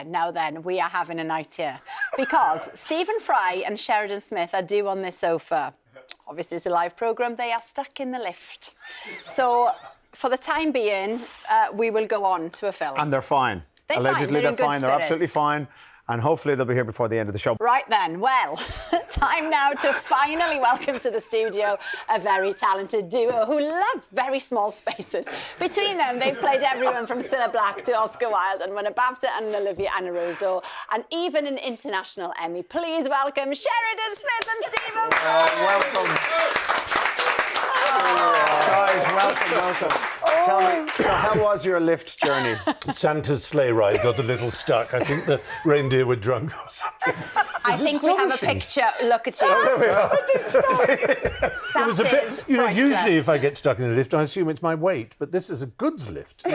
now then, we are having a night here. Because Stephen Fry and Sheridan Smith are due on this sofa. Obviously, it's a live programme. They are stuck in the lift. So, for the time being, we will go on to a film. And they're fine. Allegedly, they're fine. They're absolutely fine. And hopefully they'll be here before the end of the show. Right then, well, time now to finally welcome to the studio a very talented duo who love very small spaces. Between them, they've played everyone from Cilla Black to Oscar Wilde and won a BAFTA and an Olivia and a Rose d'Or, and even an international Emmy. Please welcome Sheridan Smith and Stephen Fry. Welcome. Guys, welcome. Tell me, so how was your lift journey? Santa's sleigh ride got a little stuck. I think the reindeer were drunk or something. I think we have a picture. Look at you. Oh, there we are. It was a bit, usually if I get stuck in the lift, I assume it's my weight, but this is a goods lift.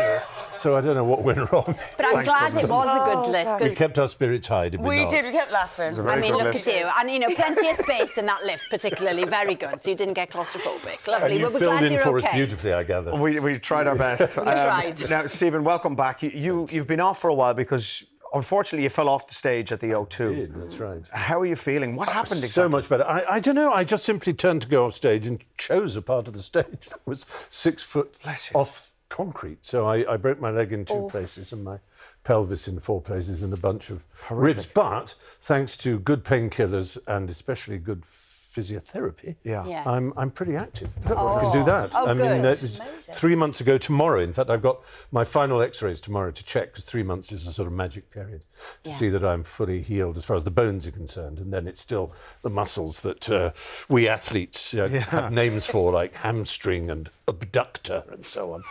So I don't know what went wrong. But I'm glad it was a good lift. We kept our spirits high, did we not? We kept laughing. I mean, look at you. And, you know, plenty of space in that lift, particularly. Very good. So you didn't get claustrophobic. Lovely. And you We're filled glad in you're for okay. us beautifully, I gather. We tried our best. We tried. Now, Stephen, welcome back. You've been off for a while because, unfortunately, you fell off the stage at the O2. I did, that's right. How are you feeling? What happened exactly? So much better. I don't know. I just simply turned to go off stage and chose a part of the stage that was 6 foot off concrete. So I broke my leg in 2 places and my pelvis in 4 places and a bunch of ribs. But thanks to good painkillers and especially good physiotherapy, Yes. I'm pretty active. I can do that. Oh, I mean, good. it was 3 months ago tomorrow. In fact, I've got my final X-rays tomorrow to check, because 3 months is a sort of magic period to see that I'm fully healed as far as the bones are concerned. And then it's still the muscles that we athletes have names for, like hamstring and abductor and so on.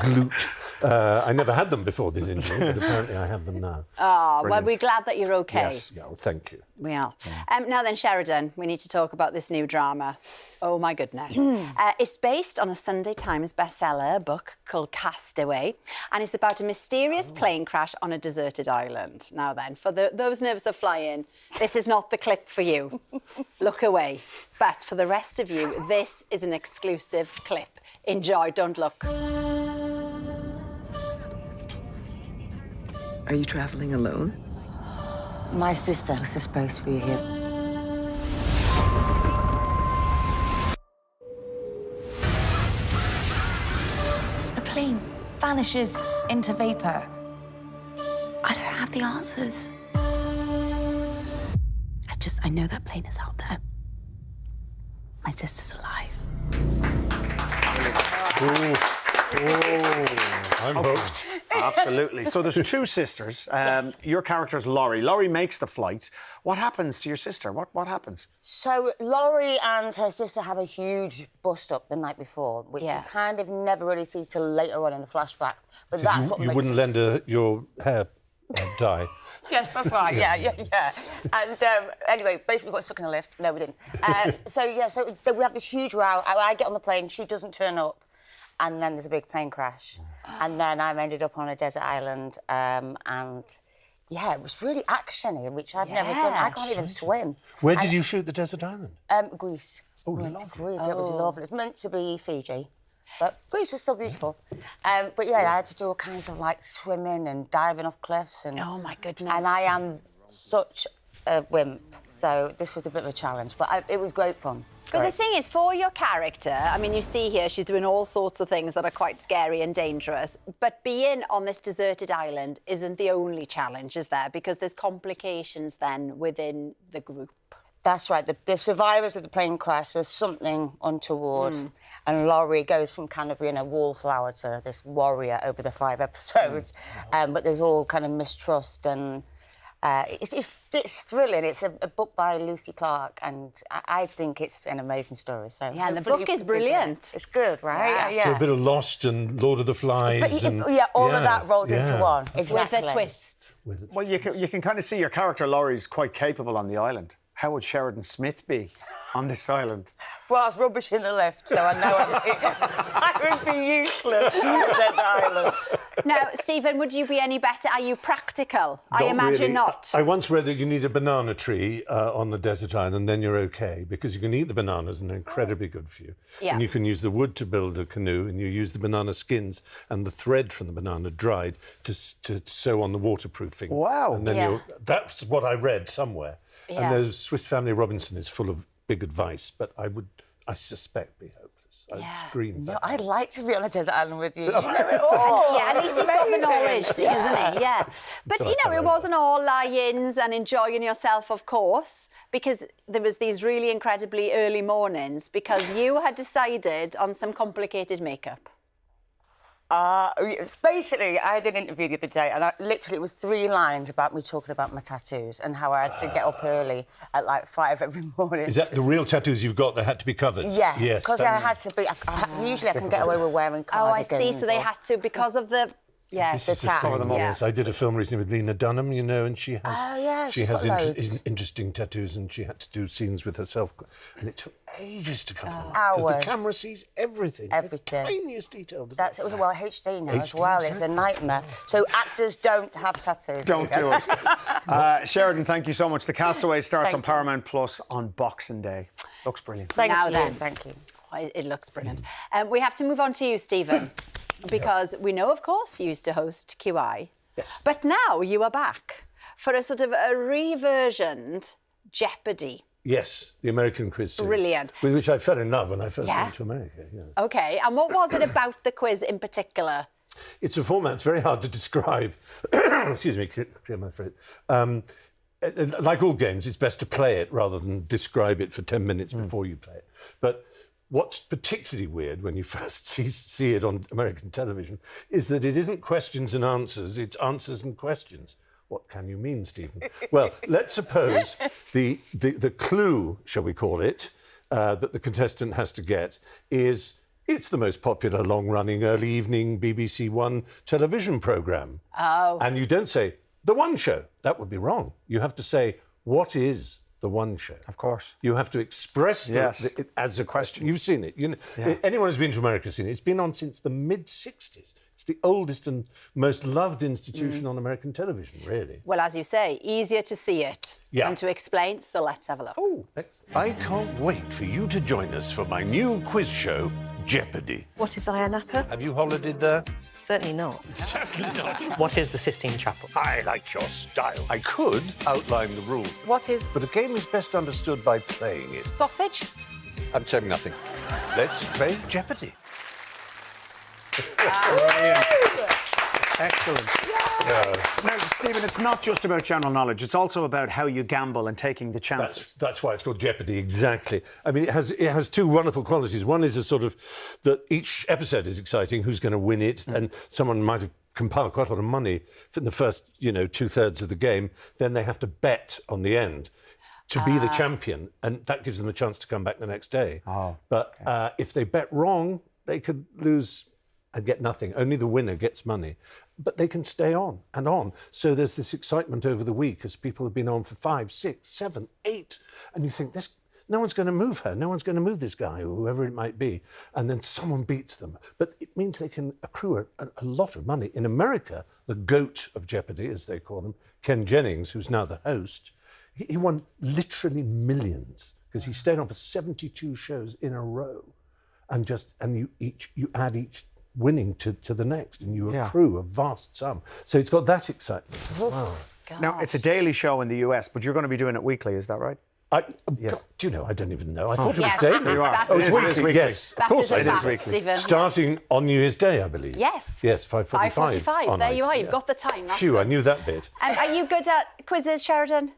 Glute. I never had them before this injury, but apparently I have them now. Oh, well, we're glad that you're okay. Yes, yeah, well, thank you. We are. Now then, Sheridan, we need to talk about this new drama. Oh, my goodness. It's based on a Sunday Times bestseller book called Castaway, and it's about a mysterious plane crash on a deserted island. Now then, for those nervous of flying, this is not the clip for you. Look away. But for the rest of you, this is an exclusive clip. Enjoy, don't look. Are you traveling alone? My sister was supposed to be here. The plane vanishes into vapour. I don't have the answers. I know that plane is out there. My sister's alive. I'm hooked. Absolutely. So there's 2 sisters. Your character's Laurie. Laurie makes the flight. What happens to your sister? What happens? So Laurie and her sister have a huge bust-up the night before, which you kind of never really see till later on in the flashback. But that's what you makes wouldn't lend her your hair dye. Yes, that's right. Yeah. And anyway, basically we got stuck in a lift. No, we didn't. So we have this huge row. I get on the plane, she doesn't turn up, and then there's a big plane crash. And then I'm ended up on a desert island, and it was really actiony, which I've never done. I can't even swim. Where did you shoot the desert island? Greece. Oh, we went to lovely. Greece. It was lovely. It was meant to be Fiji, but Greece was still beautiful. But yeah, I had to do all kinds of like swimming and diving off cliffs. And Oh, my goodness. And I am such a wimp, so this was a bit of a challenge, but it was great fun. But the thing is, for your character, I mean, you see here she's doing all sorts of things that are quite scary and dangerous, but being on this deserted island isn't the only challenge, is there? Because there's complications then within the group. That's right. The survivors of the plane crash, there's something untoward. And Laurie goes from kind of being a wallflower to this warrior over the 5 episodes. But there's all kind of mistrust and... it's thrilling. It's a book by Lucy Clark, and I think it's an amazing story. So yeah, and the book is brilliant. It's good, right? Yeah. So a bit of Lost and Lord of the Flies. All of that rolled into one. Exactly. With a twist. Well, you can kind of see your character, Laurie's quite capable on the island. How would Sheridan Smith be on this island? Well, I was rubbish in the lift, so I know I would be useless on a desert island. Now, Stephen, would you be any better? Are you practical? I imagine really. not. I once read that you need a banana tree on the desert island, and then you're OK, because you can eat the bananas and they're incredibly good for you. Yeah. And you can use the wood to build a canoe, and you use the banana skins and the thread from the banana dried to sew on the waterproofing. Wow. And then that's what I read somewhere. Yeah. And the Swiss Family Robinson is full of big advice, but I suspect, be hopeless. I'd scream No, that. I'd like to be on a desert island with you. You know it all. Yeah, at least he's got the knowledge, isn't he? Yeah. But, Until you I know, it found wasn't all lie-ins and enjoying yourself, of course, because there was these really incredibly early mornings because you had decided on some complicated makeup. Basically, I did an interview the other day, and it was 3 lines about me talking about my tattoos and how I had to get up early at like 5 every morning. Is that the real tattoos you've got that had to be covered? Yeah, Yes. because I had to be. Usually, I can get away with wearing cardigans. Oh, I see. So they had to because of the. Yeah, This the is the tax. thing, yes. I did a film recently with Lena Dunham, you know, and she has she's got loads. interesting tattoos, and she had to do scenes with herself, and it took ages to cover them up. Hours. Because the camera sees everything. Everything. The tiniest detail. That's it was well HD now as HD, well. It's a exactly. nightmare. So actors don't have tattoos. Don't do it. Sheridan, thank you so much. The Castaway starts on Paramount Plus on Boxing Day. Looks brilliant. Thank Now you. then. Thank you. It looks brilliant. We have to move on to you, Stephen, because we know, of course, you used to host QI. Yes. But now you are back for a sort of a reversioned Jeopardy. Yes, the American quiz series. Brilliant. With which I fell in love when I first Yeah? went to America. Yeah. OK, and what was it about the quiz in particular? It's a format that's very hard to describe. Excuse me, clear my throat. Like all games, it's best to play it rather than describe it for 10 minutes before you play it. But what's particularly weird when you first see it on American television is that it isn't questions and answers, it's answers and questions. What can you mean, Stephen? Well, let's suppose the clue, shall we call it, that the contestant has to get is it's the most popular long-running early evening BBC One television programme. Oh. And you don't say, The One Show. that would be wrong. You have to say, what is The One Show? Of course. You have to express it as a question. You've seen it. Anyone who's been to America has seen it. It's been on since the mid-60s. It's the oldest and most loved institution on American television, really. Well, as you say, easier to see it than to explain, so let's have a look. Oh, excellent. I can't wait for you to join us for my new quiz show, Jeopardy. What is Ayia Have you holidayed there? Certainly not. Certainly not. What is the Sistine Chapel? I like your style. I could outline the rules, What is but a game is best understood by playing it. sausage? I'm saying nothing. Let's play Jeopardy. Excellent. Now, Stephen, it's not just about general knowledge. It's also about how you gamble and taking the chances. That's why it's called Jeopardy, exactly. I mean, it has 2 wonderful qualities. One is a sort of that each episode is exciting, who's going to win it, and someone might have compiled quite a lot of money in the first, 2/3 of the game. Then they have to bet on the end to be the champion, and that gives them a chance to come back the next day. But if they bet wrong, they could lose and get nothing. Only the winner gets money. But they can stay on and on. So there's this excitement over the week as people have been on for 5, 6, 7, 8. And you think, no one's going to move her. No one's going to move this guy or whoever it might be. And then someone beats them. But it means they can accrue a lot of money. In America, the GOAT of Jeopardy, as they call him, Ken Jennings, who's now the host, he won literally millions because he stayed on for 72 shows in a row. And you add each winning to the next, and you accrue a vast sum. So it's got that excitement. Wow. Now, it's a daily show in the US, but you're going to be doing it weekly, is that right? Do you know? I don't even know. I thought it was Yes. daily. You are. That's Oh, a it's fact. weekly. Yes, of That course is a it is fact, weekly. Stephen. Starting on New Year's Day, I believe. Yes. Yes, 5:45. 5:45. There you are. You've got the time. That's Phew, I good. knew that bit. And are you good at quizzes, Sheridan?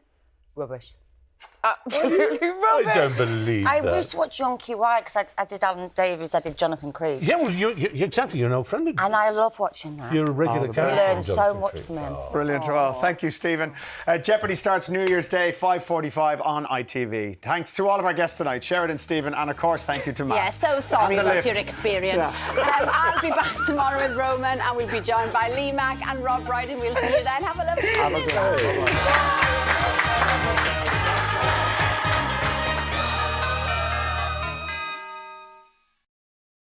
Rubbish. Absolutely rubbish. I don't believe I that. used to watch Young QI because I did Alan Davies, I did Jonathan Creed. Yeah, well, exactly. You're an old friend of And I love watching that. You're a regular the character. best. learn on so Jonathan much Creek. from him. Brilliant. Well, thank you, Stephen. Jeopardy starts New Year's Day, 5:45 on ITV. Thanks to all of our guests tonight, Sheridan, Stephen, and of course, thank you to Matt. Yeah, so sorry And the about lift. your experience. I'll be back tomorrow with Roman, and we'll be joined by Lee Mack and Rob Brydon. We'll see you then. Have a lovely evening. Bye-bye.